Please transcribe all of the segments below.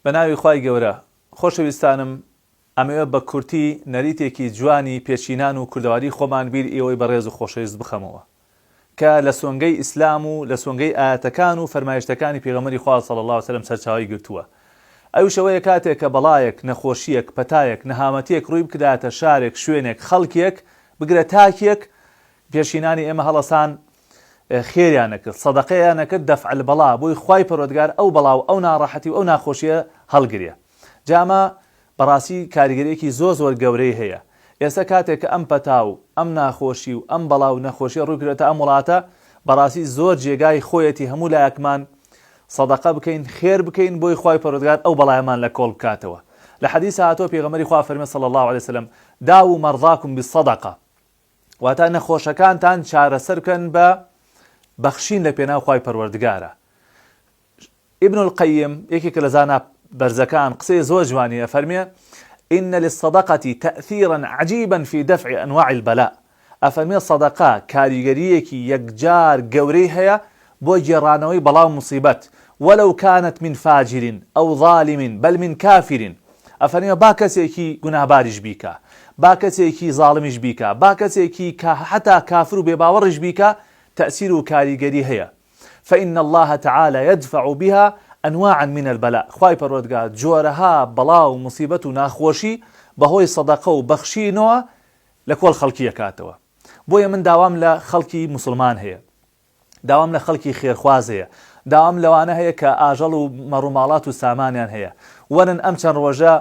بەناوی خوای گەورە خۆشەویستانم ئەمەوێ بە کورتی نەریتێکی جوانی پێچینان و کوردەواری خۆمان بیر ئێوەی بەڕێز و خۆشەویست بخەمەوە کە لە سۆنگەی ئیسلام و لە سۆنگەی ئاەتەکان و فەرمایشتەکانی پێغەمبەری خوا صلی الله علیه و سلم سەرچاوی گرتووە. ئەو شەوەیە کاتێک کە بەڵایەک نەخۆشیەک پەتایەک نەهامەتیەک ڕووی بکداتە شارێک شوێنێک خەڵکێک بگرە تاکێک پێشینانی ئێمە هەڵەسان خێریان نەکرد سەدەقەیان نەکرد دەفع البەڵا بۆی خوای پەروەردگار ئەو بەڵا و ئەو ناڕەحەتی و ئەو ناخۆشیە هەڵگرێ. جامە بەڕاستی کاریگەریەکی زۆر گەورەی هەیە. ئێستا کاتێک کە ئەم پەتا و ئەم ناخۆشی و ئەم بەڵا و نەخۆشیە ڕوویکرێتە ئەم وڵاتە بەڕاستی زۆر جێگای خۆیەتی هەموو لایەکمان سەدەقە بکەین خێر بکەین بۆی خوای پەروەردگار ئەو بەڵایەمان لە کۆڵ بکاتەوە. لە حەدیث هاتووە پێغەمبەری خوا فەرمێ صلی الله علیه وسلم داو مەرضاکم بالصەدەقە، واتە نەخۆشەکانتان چارەسەر بکەن بە بەخشین لە پێناو خوای پەروەردگارە. ابن القیم یەکێکە لە زانا بەرزەکان قسەی زۆر جوانیە فەرمێ إن للصدقة تأثيرا عجيبا في دفع أنواع البلاء. أفرمي صدقة كاريغريكي يكجار قوري هيا بو جيرانوي بلاو مصيبت ولو كانت من فاجر أو ظالم بل من كافر. أفرمي باكسيكي گناه بارج بيكا، باكسيكي ظالمش بيكا، باكسيكي حتى كافر بباورج بيكا، تأثير كاريغري هيا. فإن الله تعالى يدفع بها أنواعا من البلاء. خواهی پەروەردگار جۆرەها بەڵا و مصیبەت و ناخۆشی بەهۆی سەدەقە و بەخشینەوە لە کۆڵ خەڵکی ئەکاتەوە. بۆیە من داوام لە خەڵکی مسلمان هەیە، داوام لە خەڵکی خێرخواز هەیە، داوام لەوانە هەیە کە ئاژەڵ و مەڕووماڵات و سامانیان هەیە. وەرن ئەم چەند ڕۆژە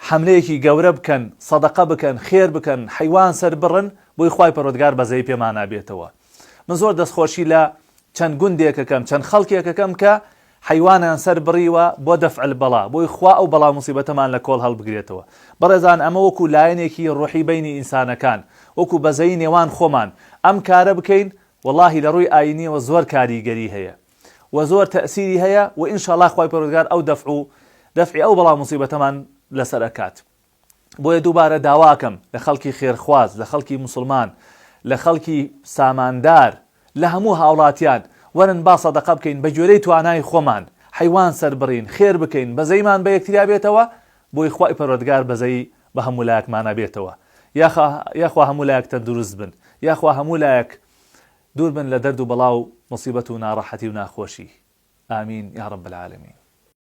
حملەیەکی گەورە بکەن، سەدەقە بکەن، خێر بکەن، حەیوان سەر بڕن بۆی خواهی پەروەردگار بەزەی پێمان نابێتەوە. من زۆر دەستخۆشی لە چەند گوندێکەکەم چەند خەڵکێکەکەم کە حیوانیان سەر بڕیوە بۆ دەفع البەڵا بۆی خوا ئەو بەڵا موسیبەتەمان لە کۆڵ هەڵبگرێتەوە. بەڕێزان ئەمە وەکو لایەنێکی ڕوحی بینی ئینسانەکان وەکو بەزەی نێوان خۆمان ئەم کارە بکەین وەڵاهی لە ڕووی ئاینیەوە زۆر کاریگەری هەیە و زۆر تەئسیری هەیە و ئینشاءڵڵا خوای پەروەردگار ئەو دەفعی ئەو بەڵا موسیبەتەمان لەسەر ئەکات. بۆیە دووبارە داواکەم لە خەڵکی خێرخواز، لە خەڵکی مسلمان، لە خەڵکی ساماندار، لە هەموو هاوڵاتیان وەرن با سەدەقە بکەین بە گوێرەی توانای خۆمان، حیوان سەر بڕین، خێر بکەین، بەزەیمان بە یەکتریا بێتەوە بۆی خوای پەروەردگار بەزەی بە هەموو لایەکمانە بێتەوە. یاخوا هەموو لایەک تەندروست بن، یاخوا هەموو لایەک دوور بن لە دەرد و بەڵا و مصیبەت و ناڕەحەتی و ناخۆشی. ئامین یا رب العالمین.